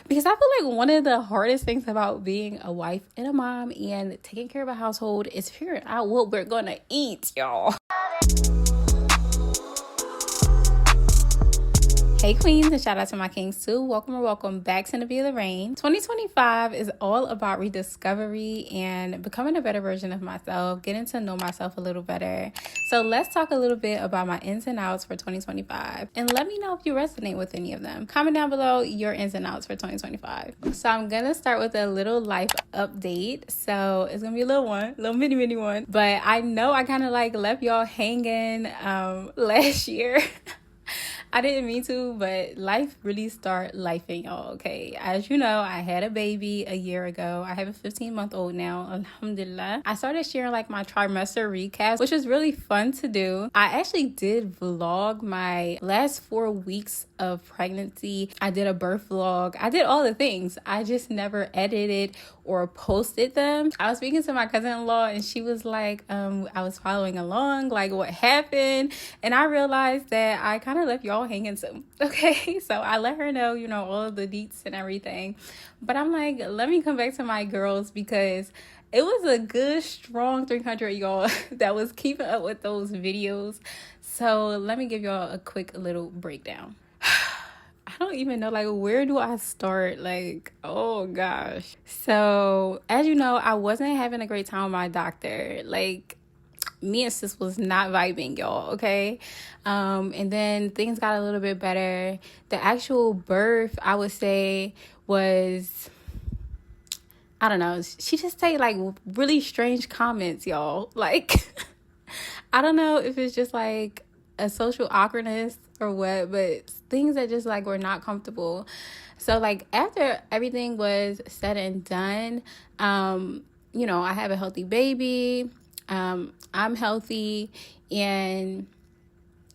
Because I feel like one of the hardest things about being a wife and a mom and taking care of a household is figuring out what we're gonna eat, y'all. Hey queens, and shout out to my kings too. Welcome or welcome back to Be the Rain. 2025 is all about rediscovery and becoming a better version of myself, getting to know myself a little better. So let's talk a little bit about my ins and outs for 2025. And let me know if you resonate with any of them. Comment down below your ins and outs for 2025. So I'm gonna start with a little life update. So it's gonna be a little mini one. But I know I kind of like left y'all hanging last year. I didn't mean to, but life really start lifing, y'all, okay? As you know, I had a baby a year ago. I have a 15-month-old now, alhamdulillah. I started sharing like my trimester recaps, which is really fun to do. I actually did vlog my last 4 weeks of pregnancy. I did a birth vlog. I did all the things. I just never edited or posted them. I was speaking to my cousin-in-law and she was like, I was following along, like what happened? And I realized that I kind of left y'all hanging some. Okay, so I let her know, all of the deets and everything. But I'm like, let me come back to my girls because it was a good, strong 300 y'all that was keeping up with those videos. So let me give y'all a quick little breakdown. I don't even know, like, where do I start? Like, oh gosh. So as you know, I wasn't having a great time with my doctor. Like, me and sis was not vibing, y'all, okay? And then things got a little bit better. The actual birth, I would say, was, I don't know. She just said like really strange comments, y'all. Like, I don't know if it's just like a social awkwardness or what, but things that just like were not comfortable. So like after everything was said and done, I have a healthy baby. I'm healthy and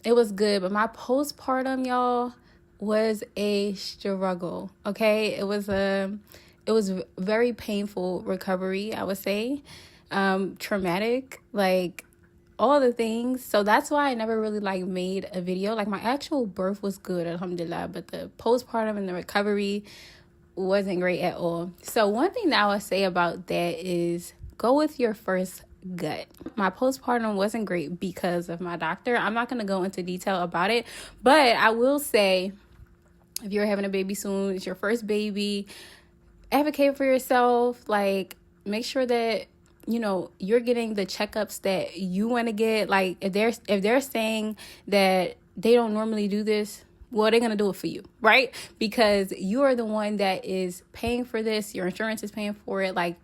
it was good, but my postpartum, y'all, was a struggle. Okay, it was very painful recovery, I would say, traumatic, like all the things. So that's why I never really like made a video. Like my actual birth was good, alhamdulillah, but the postpartum and the recovery wasn't great at all. So one thing that I would say about that is go with your first gut. My postpartum wasn't great because of my doctor. I'm not going to go into detail about it, but I will say if you're having a baby soon, it's your first baby, advocate for yourself. Like, make sure that you're getting the checkups that you want to get. Like, if they're saying that they don't normally do this, well, they're going to do it for you, right? Because you are the one that is paying for this. Your insurance is paying for it. Like,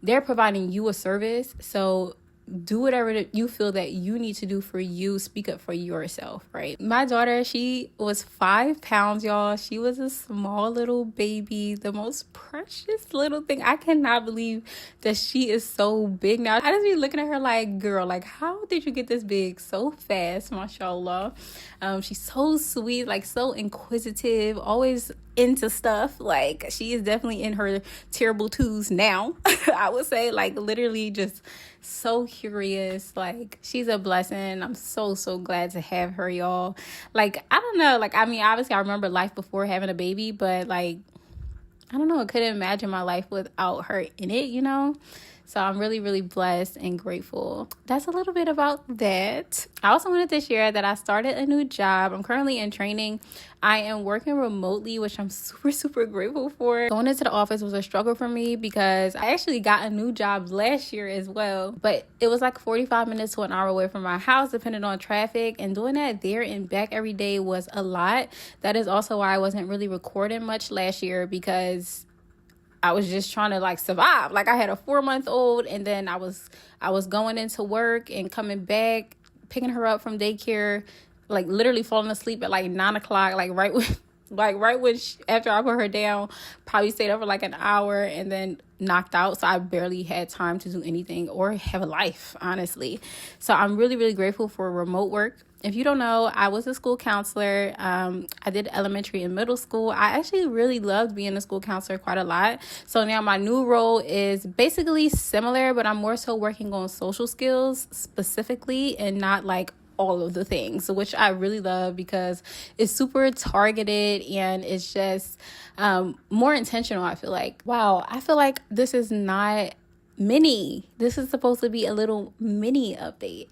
they're providing you a service. So do whatever you feel that you need to do for you. Speak up for yourself, right? My daughter, she was 5 pounds, y'all. She was a small little baby, the most precious little thing. I cannot believe that she is so big now. I just be looking at her like, girl, like, how did you get this big so fast? Mashallah. She's so sweet, like so inquisitive, always into stuff. Like, she is definitely in her terrible twos now. I would say, like, literally just so curious. Like, she's a blessing. I'm so glad to have her, y'all. Like, I don't know, like, I mean, obviously I remember life before having a baby, but like, I don't know, I couldn't imagine my life without her in it. So I'm really blessed and grateful. That's a little bit about that. I also wanted to share that I started a new job. I'm currently in training. I am working remotely, which I'm super grateful for. Going into the office was a struggle for me because I actually got a new job last year as well. But it was like 45 minutes to an hour away from my house, depending on traffic. And doing that there and back every day was a lot. That is also why I wasn't really recording much last year, because I was just trying to like survive. Like, I had a 4-month-old and then I was going into work and coming back, picking her up from daycare, like literally falling asleep at like 9 o'clock, after I put her down, probably stayed up for like an hour and then knocked out. So I barely had time to do anything or have a life, honestly. So I'm really grateful for remote work. If you don't know, I was a school counselor. I did elementary and middle school. I actually really loved being a school counselor quite a lot. So now my new role is basically similar, but I'm more so working on social skills specifically and not like all of the things, which I really love because it's super targeted and it's just more intentional. I feel like, wow, I feel like this is not mini. This is supposed to be a little mini update.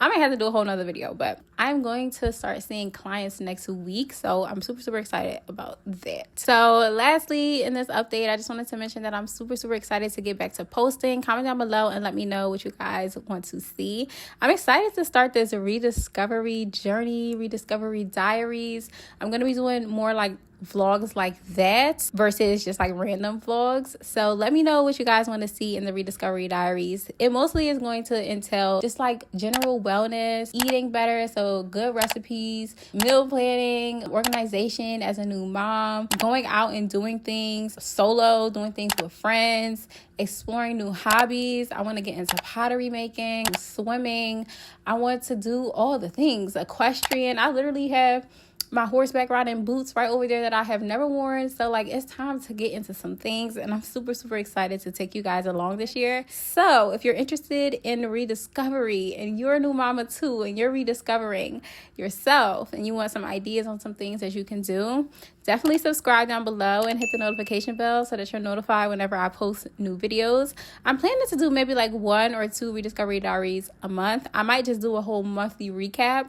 I might have to do a whole nother video, but I'm going to start seeing clients next week. So I'm super excited about that. So lastly, in this update, I just wanted to mention that I'm super excited to get back to posting. Comment down below and let me know what you guys want to see. I'm excited to start this rediscovery journey, Rediscovery Diaries. I'm going to be doing more like vlogs like that versus just like random vlogs. So let me know what you guys want to see in the Rediscovery Diaries. It mostly is going to entail just like general wellness, eating better, so good recipes, meal planning, organization as a new mom, going out and doing things solo, doing things with friends, exploring new hobbies. I want to get into pottery making, swimming. I want to do all the things. Equestrian. I literally have my horseback riding boots right over there that I have never worn. So like, it's time to get into some things, and I'm super excited to take you guys along this year. So if you're interested in rediscovery and you're a new mama too, and you're rediscovering yourself and you want some ideas on some things that you can do, definitely subscribe down below and hit the notification bell so that you're notified whenever I post new videos. I'm planning to do maybe like 1 or 2 Rediscovery Diaries a month. I might just do a whole monthly recap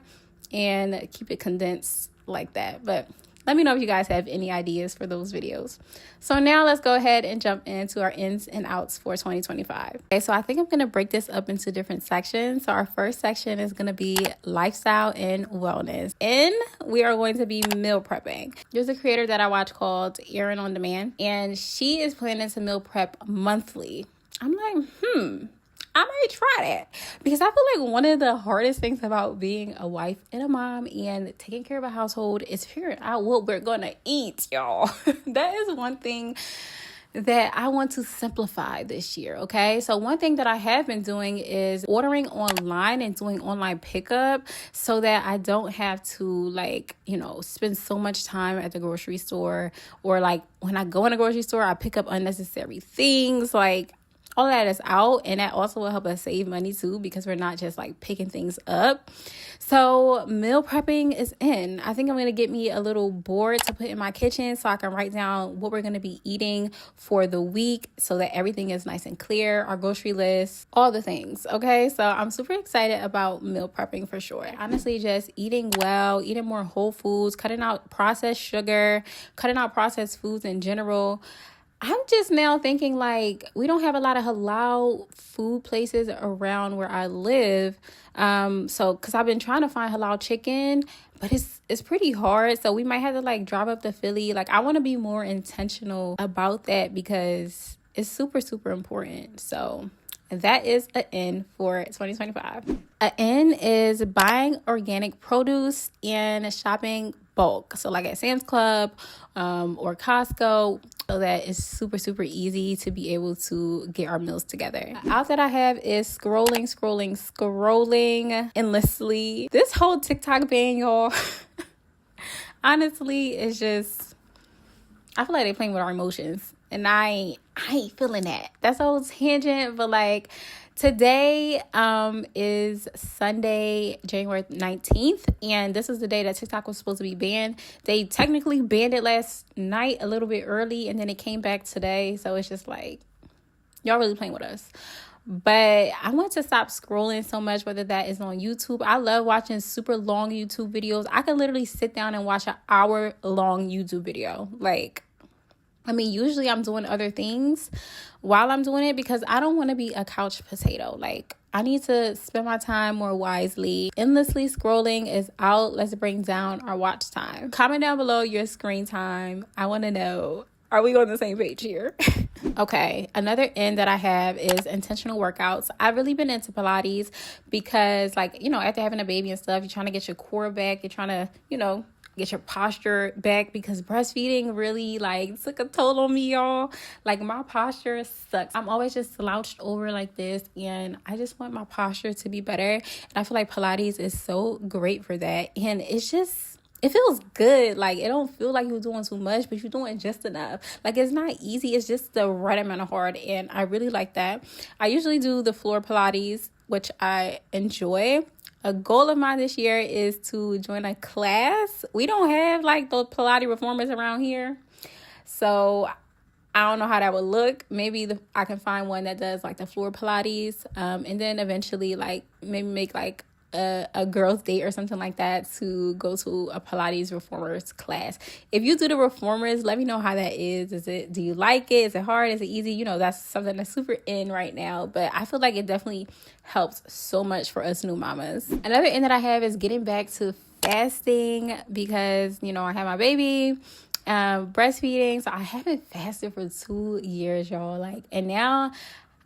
and keep it condensed like that, but let me know if you guys have any ideas for those videos. So now let's go ahead and jump into our ins and outs for 2025. Okay, so I think I'm going to break this up into different sections. So our first section is going to be lifestyle and wellness. And we are going to be meal prepping. There's a creator that I watch called Erin on Demand, and she is planning to meal prep monthly. I'm like, I might try that, because I feel like one of the hardest things about being a wife and a mom and taking care of a household is figuring out what we're going to eat, y'all. That is one thing that I want to simplify this year, okay? So one thing that I have been doing is ordering online and doing online pickup so that I don't have to spend so much time at the grocery store, or like when I go in the grocery store, I pick up unnecessary things. Like, all that is out, and that also will help us save money too, because we're not just like picking things up. So meal prepping is in. I think I'm going to get me a little board to put in my kitchen so I can write down what we're going to be eating for the week so that everything is nice and clear, our grocery list, all the things. Okay, so I'm super excited about meal prepping for sure. Honestly, just eating well, eating more whole foods, cutting out processed sugar, cutting out processed foods in general. I'm just now thinking like we don't have a lot of halal food places around where I live. So because I've been trying to find halal chicken, but it's pretty hard. So we might have to like drive up to Philly. Like, I want to be more intentional about that because it's super important. So that is an N for 2025. An N is buying organic produce and shopping bulk. So like at Sam's Club or Costco, so that it's super easy to be able to get our meals together. The out that I have is scrolling endlessly. This whole TikTok ban, y'all, honestly, it's just, I feel like they're playing with our emotions, and I ain't feeling that. That's a whole tangent, but like, today is Sunday, January 19th, and this is the day that TikTok was supposed to be banned. They technically banned it last night a little bit early, and then it came back today. So it's just like, y'all really playing with us. But I want to stop scrolling so much, whether that is on YouTube. I love watching super long YouTube videos. I could literally sit down and watch an hour-long YouTube video. Like, I mean, usually I'm doing other things while I'm doing it because I don't want to be a couch potato. Like, I need to spend my time more wisely. Endlessly scrolling is out. Let's bring down our watch time. Comment down below your screen time. I want to know, are we on the same page here? Okay, another end that I have is intentional workouts. I've really been into Pilates because, like, after having a baby and stuff, you're trying to get your core back. You're trying to, get your posture back, because breastfeeding really took a toll on me, y'all. Like, my posture sucks. I'm always just slouched over like this, and I just want my posture to be better. And I feel like Pilates is so great for that. And it's just, it feels good. Like, it don't feel like you're doing too much, but you're doing just enough. Like, it's not easy. It's just the right amount of hard. And I really like that. I usually do the floor Pilates, which I enjoy. A goal of mine this year is to join a class. We don't have like those Pilates reformers around here, so I don't know how that would look. Maybe I can find one that does like the floor Pilates, and then eventually like maybe make like a girls' date or something like that to go to a Pilates reformers class. If you do the reformers, let me know how that is. Do you like it? Is it hard? Is it easy? You know, that's something that's super in right now, but I feel like it definitely helps so much for us new mamas. Another end that I have is getting back to fasting because, you know, I have my baby, breastfeeding, so I haven't fasted for 2 years, y'all. Like, and now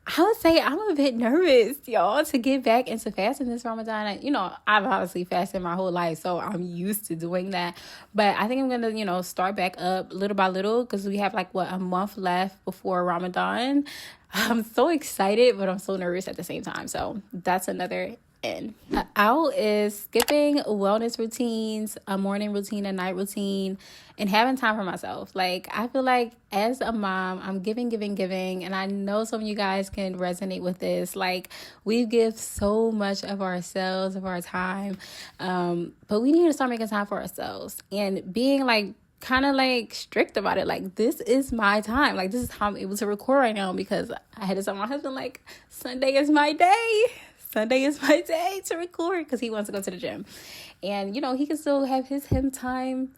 I would say I'm a bit nervous, y'all, to get back into fasting this Ramadan. You know, I've obviously fasted my whole life, so I'm used to doing that. But I think I'm going to, you know, start back up little by little because we have like, a month left before Ramadan. I'm so excited, but I'm so nervous at the same time. So that's another in. Out is skipping wellness routines, a morning routine, a night routine, and having time for myself. Like, I feel like as a mom, I'm giving, and I know some of you guys can resonate with this. Like, we give so much of ourselves, of our time, but we need to start making time for ourselves and being like kind of like strict about it. Like, this is my time. Like, this is how I'm able to record right now because I had to tell my husband, like, Sunday is my day. Sunday is my day to record because he wants to go to the gym. And, you know, he can still have him time,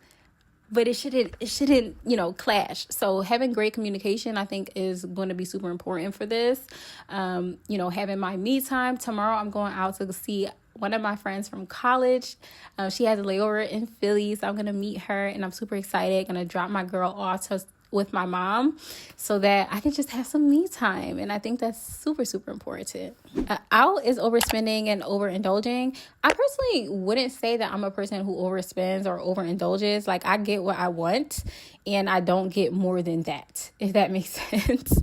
but it shouldn't, you know, clash. So having great communication, I think, is going to be super important for this. You know, having my me time. Tomorrow I'm going out to see one of my friends from college. She has a layover in Philly, so I'm going to meet her, and I'm super excited. Going to drop my girl off with my mom so that I can just have some me time. And I think that's super, super important. Out is overspending and overindulging. I personally wouldn't say that I'm a person who overspends or overindulges. Like, I get what I want and I don't get more than that, if that makes sense.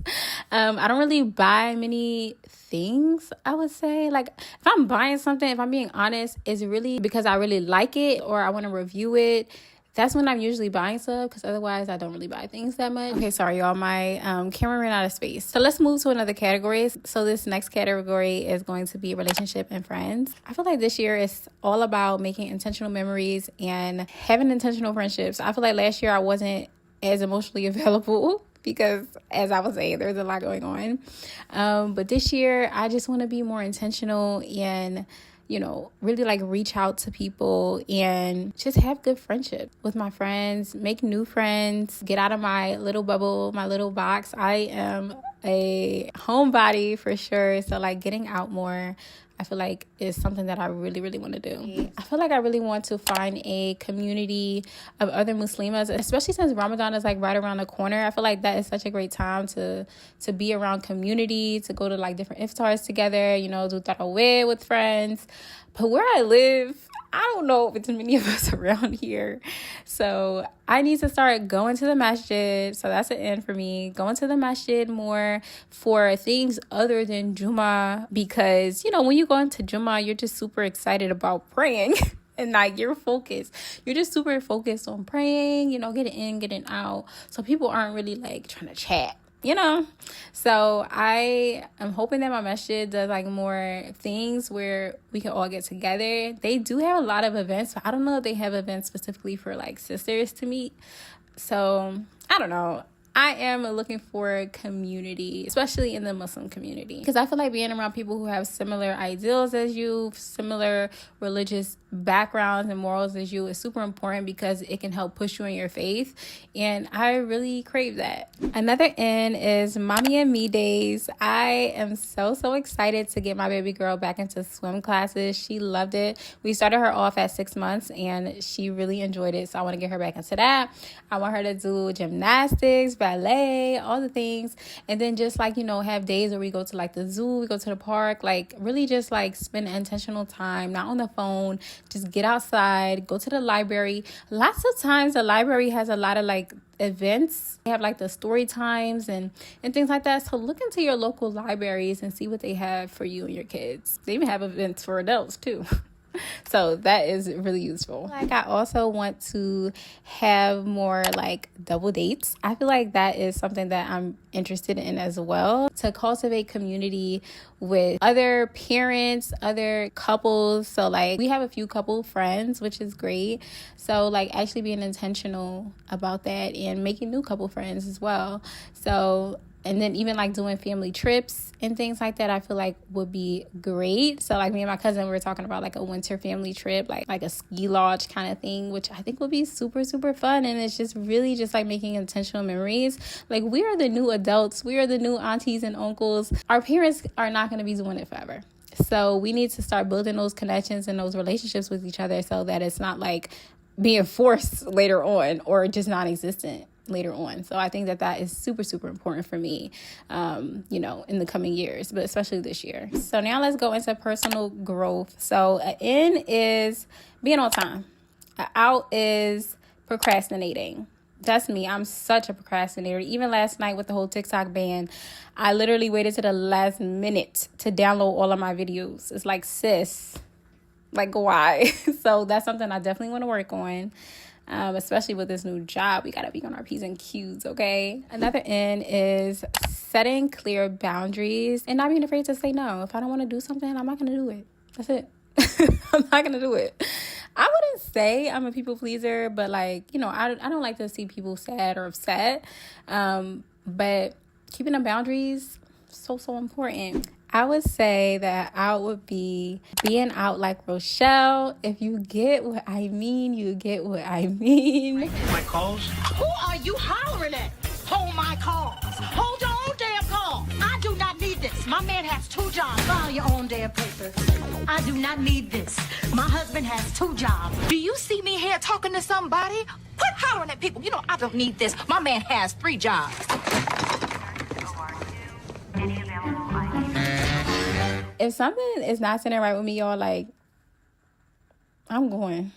I don't really buy many things, I would say. Like, if I'm buying something, if I'm being honest, it's really because I really like it or I want to review it. That's when I'm usually buying stuff, because otherwise I don't really buy things that much. Okay, sorry, y'all. My camera ran out of space. So let's move to another category. So this next category is going to be relationship and friends. I feel like this year is all about making intentional memories and having intentional friendships. I feel like last year I wasn't as emotionally available because, as I was saying, there's a lot going on. But this year I just want to be more intentional and, you know, really like reach out to people and just have good friendship with my friends, make new friends, get out of my little bubble, my little box. I am a homebody for sure. So like getting out more, I feel like is something that I really, really want to do. I feel like I really want to find a community of other Muslims, especially since Ramadan is like right around the corner. I feel like that is such a great time to be around community, to go to like different iftars together, you know, do tarawih with friends. But where I live, I don't know if it's many of us around here. So I need to start going to the masjid. So that's an end for me. Going to the masjid more for things other than Jummah. Because, you know, when you go into Jummah, you're just super excited about praying. And like you're just super focused on praying, you know, getting in, getting out. So people aren't really like trying to chat, you know. So I am hoping that my masjid does like more things where we can all get together. They do have a lot of events, but I don't know if they have events specifically for like sisters to meet. So I don't know. I am looking for community, especially in the Muslim community, because I feel like being around people who have similar ideals as you, similar religious backgrounds and morals as you is super important because it can help push you in your faith. And I really crave that. Another N is mommy and me days. I am so excited to get my baby girl back into swim classes. She loved it. We started her off at 6 months and she really enjoyed it. So I want to get her back into that. I want her to do gymnastics, ballet, all the things. And then just like, you know, have days where we go to like the zoo, we go to the park, like really just like spend intentional time, not on the phone, just get outside, go to the library. Lots of times the library has a lot of like events. They have like the story times and things like that. So look into your local libraries and see what they have for you and your kids. They even have events for adults too. So that is really useful. Like, I also want to have more like double dates. I feel like that is something that I'm interested in as well, to cultivate community with other parents, other couples. So like, we have a few couple friends, which is great. So like, actually being intentional about that and making new couple friends as well. So, and then even like doing family trips and things like that, I feel like would be great. So like, me and my cousin, we were talking about like a winter family trip, like a ski lodge kind of thing, which I think would be super, super fun. And it's just really just like making intentional memories. Like, we are the new adults. We are the new aunties and uncles. Our parents are not going to be doing it forever. So we need to start building those connections and those relationships with each other, so that it's not like being forced later on or just non-existent later on. So I think that is super, super important for me, in the coming years, but especially this year. So now let's go into personal growth. So an in is being on time. An out is procrastinating. That's me. I'm such a procrastinator. Even last night with the whole TikTok ban, I literally waited to the last minute to download all of my videos. It's like, sis, like, why? So that's something I definitely want to work on. Especially with this new job, we got to be on our P's and Q's, okay? Another N is setting clear boundaries and not being afraid to say no. If I don't want to do something, I'm not going to do it. That's it. I'm not going to do it. I wouldn't say I'm a people pleaser, but like, I don't like to see people sad or upset. But keeping the boundaries, so important. I would say that out would be being out like Rochelle. If you get what I mean, you get what I mean. My calls? Who are you hollering at? Hold my calls. Hold your own damn call. I do not need this. My man has 2 jobs. File your own damn papers. I do not need this. My husband has 2 jobs. Do you see me here talking to somebody? Quit hollering at people. I don't need this. My man has 3 jobs. If something is not sitting right with me, y'all, like, I'm going.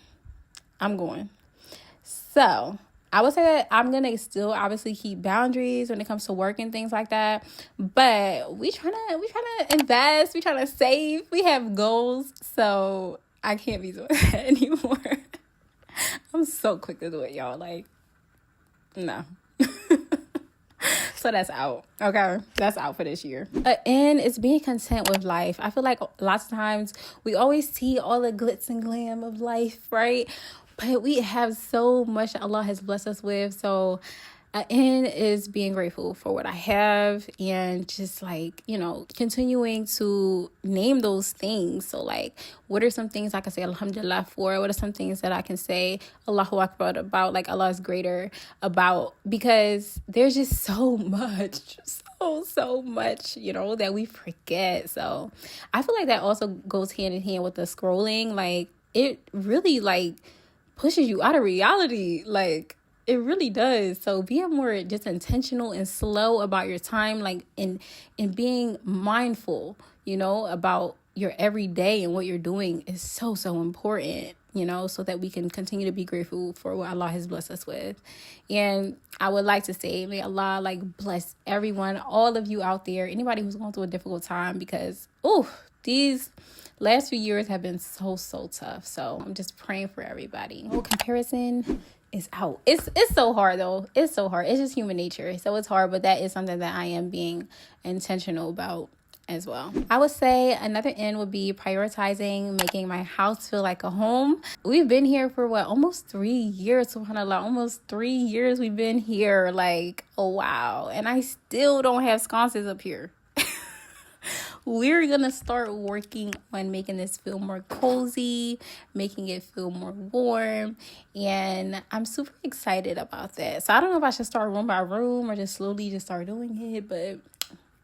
So I would say that I'm going to still obviously keep boundaries when it comes to work and things like that. But we trying to invest. We trying to save. We have goals. So I can't be doing that anymore. I'm so quick to do it, y'all. Like, no. So that's out. Okay, that's out for this year. And it's being content with life. I feel like lots of times we always see all the glitz and glam of life, right? But we have so much that Allah has blessed us with. So and is being grateful for what I have, and just like, continuing to name those things. So like, what are some things I can say alhamdulillah for? What are some things that I can say Allahu Akbar about, like Allah is greater about? Because there's just so much, so much, that we forget. So I feel like that also goes hand in hand with the scrolling. Like, it really like pushes you out of reality. Like, it really does. So being more just intentional and slow about your time, like, and being mindful, about your everyday and what you're doing is so important, so that we can continue to be grateful for what Allah has blessed us with. And I would like to say, may Allah like bless everyone, all of you out there, anybody who's going through a difficult time, because these last few years have been so tough. So I'm just praying for everybody. Comparison is out. It's so hard though. It's so hard. It's just human nature. So it's hard, but that is something that I am being intentional about as well. I would say another N would be prioritizing making my house feel like a home. We've been here for almost 3 years, subhanAllah, almost 3 years we've been here. Like, oh wow. And I still don't have sconces up here. We're gonna start working on making this feel more cozy, making it feel more warm, and I'm super excited about that. So I don't know if I should start room by room or just slowly just start doing it, but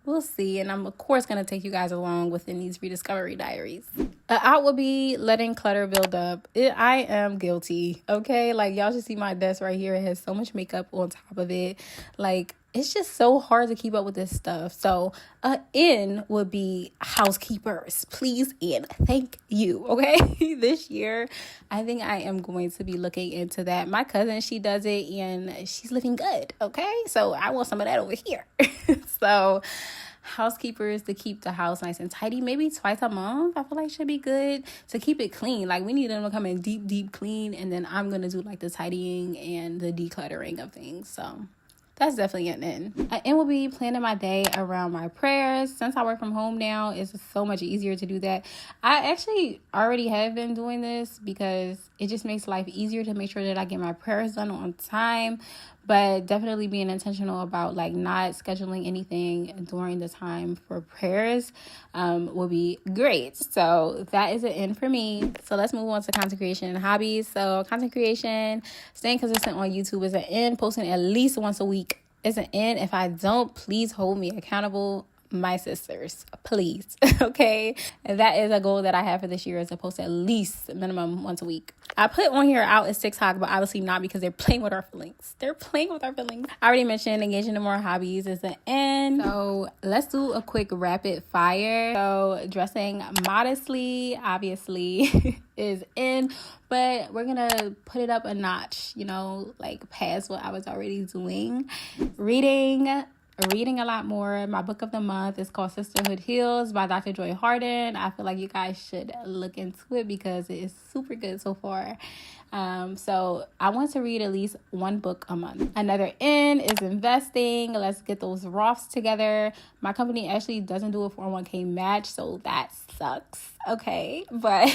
we'll see. And I'm of course gonna take you guys along within these Rediscovery Diaries. Out will be letting clutter build up. I am guilty, okay? Like, y'all should see my desk right here. It has so much makeup on top of it. Like, it's just so hard to keep up with this stuff. So N would be housekeepers, please and thank you, okay? This year, I think I am going to be looking into that. My cousin, she does it and she's living good, okay? So I want some of that over here. So housekeepers to keep the house nice and tidy. Maybe twice a month, I feel like should be good to keep it clean. Like, we need them to come in deep clean, and then I'm gonna do like the tidying and the decluttering of things. So that's definitely an in. An in will be planning my day around my prayers. Since I work from home now, it's so much easier to do that. I actually already have been doing this because it just makes life easier to make sure that I get my prayers done on time. But definitely being intentional about like not scheduling anything during the time for prayers will be great. So that is an in for me. So let's move on to content creation and hobbies. So content creation, staying consistent on YouTube is an in. Posting at least once a week is an in. If I don't, please hold me accountable, my sisters, please. Okay, and that is a goal that I have for this year, is to post at least minimum once a week. I put on here out is TikTok, but obviously not, because they're playing with our feelings. I already mentioned engaging in more hobbies is an end. So let's do a quick rapid fire. So dressing modestly obviously is in, but we're gonna put it up a notch, you know, like past what I was already doing. Reading a lot more. My book of the month is called Sisterhood Heals by Dr. Joy Harden. I feel like you guys should look into it because it is super good so far. So I want to read at least one book a month. Another in is investing. Let's get those Roths together. My company actually doesn't do a 401k match, so that sucks. Okay, but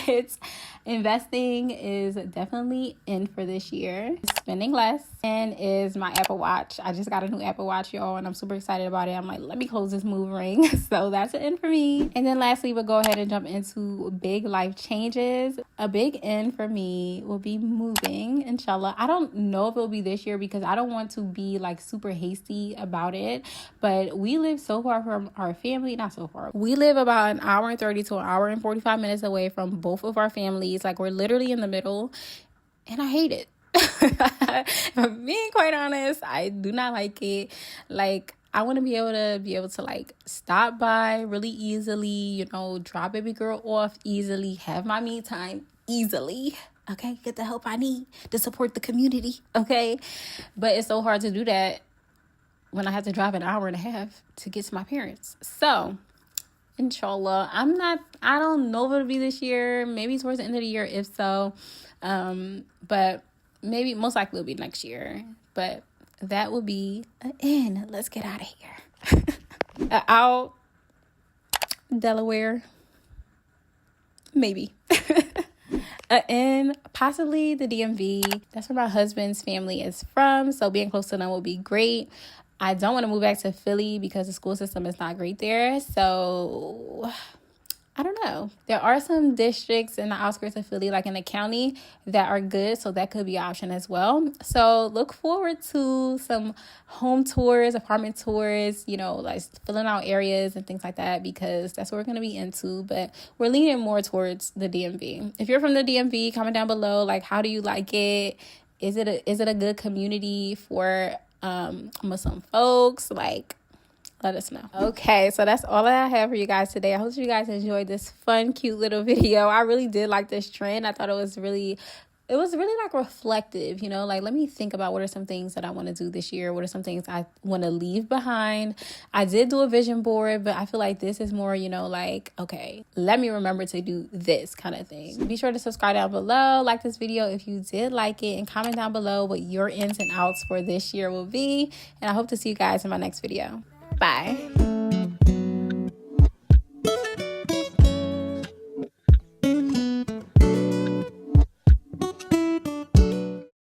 investing is definitely in for this year. Spending less and is my Apple Watch. I just got a new Apple Watch, y'all, and I'm super excited about it. I'm like, let me close this move ring. So that's an in for me. And then lastly, we'll go ahead and jump into big life changes. A big in for me will be moving, inshallah. I don't know if it'll be this year because I don't want to be like super hasty about it, but we live so far from our family. Not so far. We live about an hour and 30 to an hour and 45 minutes away from both of our families. Like, we're literally in the middle, and I hate it. If I'm being quite honest, I do not like it. Like, I want to be able to like stop by really easily, you know, drop baby girl off easily, have my me time easily. Okay, get the help I need to support the community. Okay, but it's so hard to do that when I have to drive an hour and a half to get to my parents. So inshallah, I don't know if it'll be this year, maybe towards the end of the year, if so, but maybe most likely it'll be next year. But that will be an in. Let's get out of here. Out Delaware, maybe. In possibly the DMV. That's where my husband's family is from, so being close to them will be great. I don't want to move back to Philly because the school system is not great there. So I don't know. There are some districts in the outskirts of Philly, like in the county, that are good. So that could be an option as well. So look forward to some home tours, apartment tours, you know, like filling out areas and things like that, because that's what we're going to be into. But we're leaning more towards the DMV. If you're from the DMV, comment down below. Like, how do you like it? Is it a good community for Muslim folks? Like, let us know. Okay, so that's all that I have for you guys today. I hope you guys enjoyed this fun, cute little video. I really did like this trend. I thought it was really like reflective, you know, like, let me think about what are some things that I want to do this year. What are some things I want to leave behind? I did do a vision board, but I feel like this is more, you know, like, okay, let me remember to do this kind of thing. Be sure to subscribe down below, like this video if you did like it, and comment down below what your ins and outs for this year will be. And I hope to see you guys in my next video. Bye.